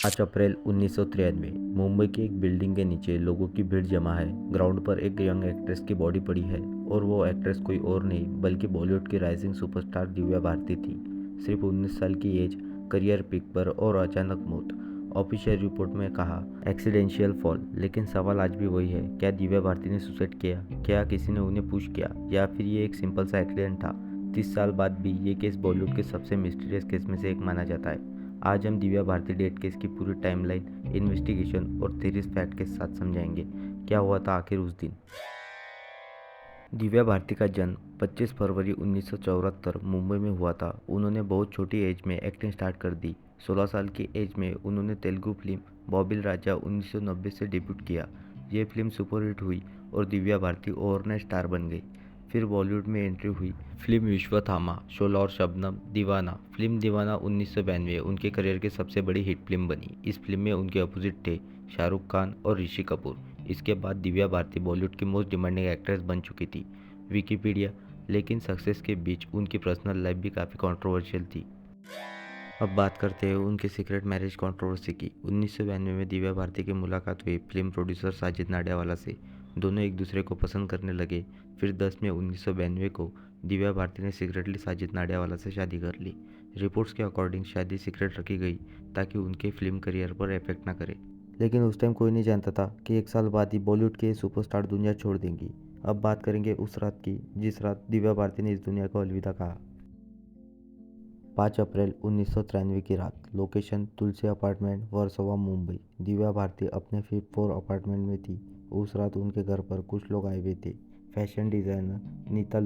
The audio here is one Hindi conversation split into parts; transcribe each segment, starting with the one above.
5 अप्रैल 1993 मुंबई की एक बिल्डिंग के नीचे लोगों की भीड़ जमा है। ग्राउंड पर एक यंग एक्ट्रेस की बॉडी पड़ी है और वो एक्ट्रेस कोई और नहीं बल्कि बॉलीवुड की राइजिंग सुपरस्टार दिव्या भारती थी। सिर्फ 19 साल की एज, करियर पीक पर और अचानक मौत। ऑफिशियल रिपोर्ट में कहा एक्सीडेंशियल फॉल, लेकिन सवाल आज भी वही है, क्या दिव्या भारती ने सुसाइड किया? क्या किसी ने उन्हें पुश किया या फिर ये एक सिंपल सा एक्सीडेंट था? 30 साल बाद भी ये केस बॉलीवुड के सबसे मिस्टीरियस केस में से एक माना जाता है। आज हम दिव्या भारती डेथ केस की पूरी टाइमलाइन, इन्वेस्टिगेशन और थेरीज फैक्ट के साथ समझाएंगे क्या हुआ था आखिर उस दिन। दिव्या भारती का जन्म 25 फरवरी 1974 मुंबई में हुआ था। उन्होंने बहुत छोटी एज में एक्टिंग स्टार्ट कर दी। 16 साल की एज में उन्होंने तेलुगु फिल्म बॉबिल राजा 1990 से डेब्यूट किया। ये फिल्म सुपरहिट हुई और दिव्या भारती ओवरनाइट स्टार बन गई। फिर बॉलीवुड में एंट्री हुई फिल्म विश्वथामा, शोला और शबनम, दीवाना। फिल्म दीवाना 1992 उनके करियर की सबसे बड़ी हिट फिल्म बनी। इस फिल्म में उनके अपोजिट थे शाहरुख खान और ऋषि कपूर। इसके बाद दिव्या भारती बॉलीवुड की मोस्ट डिमांडिंग एक्ट्रेस बन चुकी थी। विकिपीडिया। लेकिन सक्सेस के बीच उनकी पर्सनल लाइफ भी काफ़ी कंट्रोवर्शियल थी। अब बात करते हैं उनके सीक्रेट मैरिज कंट्रोवर्सी की। 1992 में दिव्या भारती की मुलाकात हुई फिल्म प्रोड्यूसर साजिद नाडियावाला से। दोनों एक दूसरे को पसंद करने लगे। फिर 10 मई 1992 को दिव्या भारती ने सीक्रेटली साजिद नाडियावाला से शादी कर ली। रिपोर्ट्स के अकॉर्डिंग शादी सीक्रेट रखी गई ताकि उनके फिल्म करियर पर इफेक्ट ना करे। लेकिन उस टाइम कोई नहीं जानता था कि एक साल बाद ही बॉलीवुड के सुपरस्टार दुनिया छोड़ देंगी। अब बात करेंगे उस रात की जिस रात दिव्या भारती ने इस दुनिया को अलविदा कहा। 5 अप्रैल 1993 की रात। लोकेशन तुलसी अपार्टमेंट, वर्सोवा, मुंबई। दिव्या भारती अपने 5th फ्लोर अपार्टमेंट में थी। उस रात उनके घर पर कुछ लोग आए हुए थे। फैशन डिज़ाइनर नीता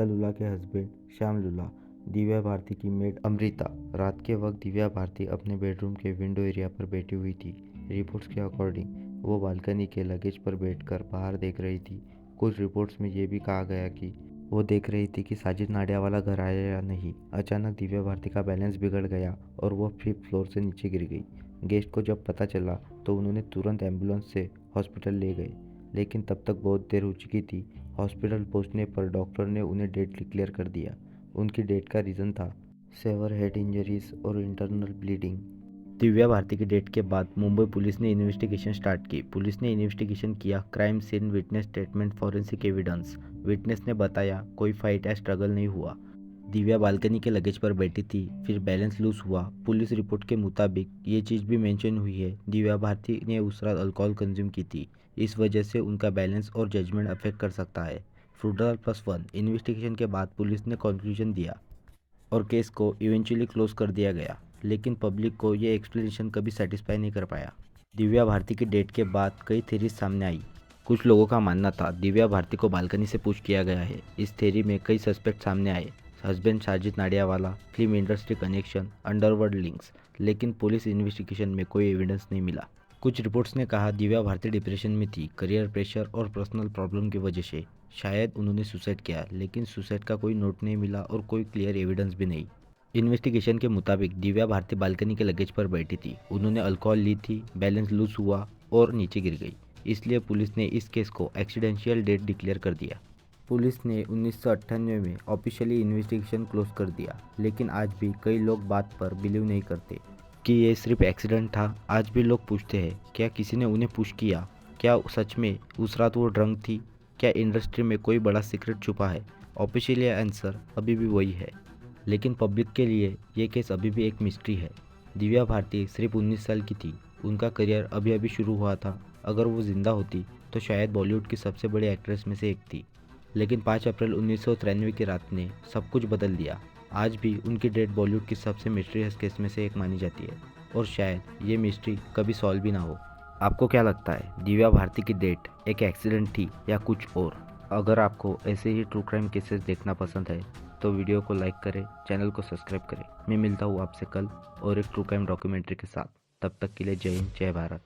लुला के हस्बैंड श्याम लुला, दिव्या भारती की मेड अमृता। रात के वक्त दिव्या भारती अपने बेडरूम के विंडो एरिया पर बैठी हुई थी। रिपोर्ट्स के अकॉर्डिंग वो बालकनी के लगेज पर बैठकर बाहर देख रही थी। कुछ रिपोर्ट्स में ये भी कहा गया कि वो देख रही थी कि साजिद नाडियावाला घर आया या नहीं। अचानक दिव्या भारती का बैलेंस बिगड़ गया और वो 5th फ्लोर से नीचे गिर गई। गेस्ट को जब पता चला तो उन्होंने तुरंत एम्बुलेंस से हॉस्पिटल ले गए, लेकिन तब तक बहुत देर हो चुकी थी। हॉस्पिटल पहुंचने पर डॉक्टर ने उन्हें डेथ डिक्लेयर कर दिया। उनकी डेथ का रीज़न था सेवर हेड इंजरीज और इंटरनल ब्लीडिंग। दिव्या भारती की डेथ के बाद मुंबई पुलिस ने इन्वेस्टिगेशन स्टार्ट की। पुलिस ने इन्वेस्टिगेशन किया, crime scene, witness statement, forensic evidence. Witness ने बताया कोई फाइट या स्ट्रगल नहीं हुआ। दिव्या बालकनी के लगेज पर बैठी थी, फिर बैलेंस लूज हुआ। पुलिस रिपोर्ट के मुताबिक ये चीज़ भी मेंशन हुई है, दिव्या भारती ने उस रात अल्कोहल कंज्यूम की थी। इस वजह से उनका बैलेंस और जजमेंट अफेक्ट कर सकता है। फ्रूडल +1 इन्वेस्टिगेशन के बाद पुलिस ने कंक्लूजन दिया और केस को इवेंचुअली क्लोज कर दिया गया, लेकिन पब्लिक को ये एक्सप्लेनेशन कभी सेटिस्फाई नहीं कर पाया। दिव्या भारती की डेथ के बाद कई थेरीज सामने आई। कुछ लोगों का मानना था दिव्या भारती को बालकनी से पुश किया गया है। इस थेरी में कई सस्पेक्ट सामने आए, husband Sajid Nadiadwala, film industry connection, underworld links. लेकिन पुलिस इन्वेस्टिगेशन में कोई एविडेंस नहीं मिला। कुछ रिपोर्ट्स ने कहा दिव्या भारती डिप्रेशन में थी, करियर प्रेशर और पर्सनल प्रॉब्लम की वजह से। शायद उन्होंने सुसाइड किया, लेकिन सुसाइड का कोई नोट नहीं मिला और कोई क्लियर एविडेंस भी नहीं। इन्वेस्टिगेशन के मुताबिक दिव्या भारती बालकनी के लगेज पर बैठी थी। उन्होंने अल्कोहल ली थी, बैलेंस लूज हुआ और नीचे गिर गई। इसलिए पुलिस ने इस केस को एक्सीडेंशियल डेथ डिक्लेयर कर दिया। पुलिस ने 1998 में ऑफिशियली इन्वेस्टिगेशन क्लोज कर दिया, लेकिन आज भी कई लोग बात पर बिलीव नहीं करते कि ये सिर्फ एक्सीडेंट था। आज भी लोग पूछते हैं क्या किसी ने उन्हें पुश किया? क्या सच में उस रात वो ड्रंक थी? क्या इंडस्ट्री में कोई बड़ा सीक्रेट छुपा है? ऑफिशियली आंसर अभी भी वही है, लेकिन पब्लिक के लिए ये केस अभी भी एक मिस्ट्री है। दिव्या भारती सिर्फ 19 साल की थी, उनका करियर अभी अभी शुरू हुआ था। अगर वो जिंदा होती तो शायद बॉलीवुड की सबसे बड़ी एक्ट्रेस में से एक थी। लेकिन 5 अप्रैल 1993 की रात ने सब कुछ बदल दिया। आज भी उनकी डेथ बॉलीवुड की सबसे मिस्टीरियस केस में से एक मानी जाती है और शायद ये मिस्ट्री कभी सॉल्व भी ना हो। आपको क्या लगता है, दिव्या भारती की डेथ एक एक्सीडेंट थी या कुछ और? अगर आपको ऐसे ही ट्रू क्राइम केसेस देखना पसंद है तो वीडियो को लाइक करें, चैनल को सब्सक्राइब करें। मैं मिलता हूँ आपसे कल और एक ट्रू क्राइम डॉक्यूमेंट्री के साथ। तब तक के लिए जय हिंद, जय भारत।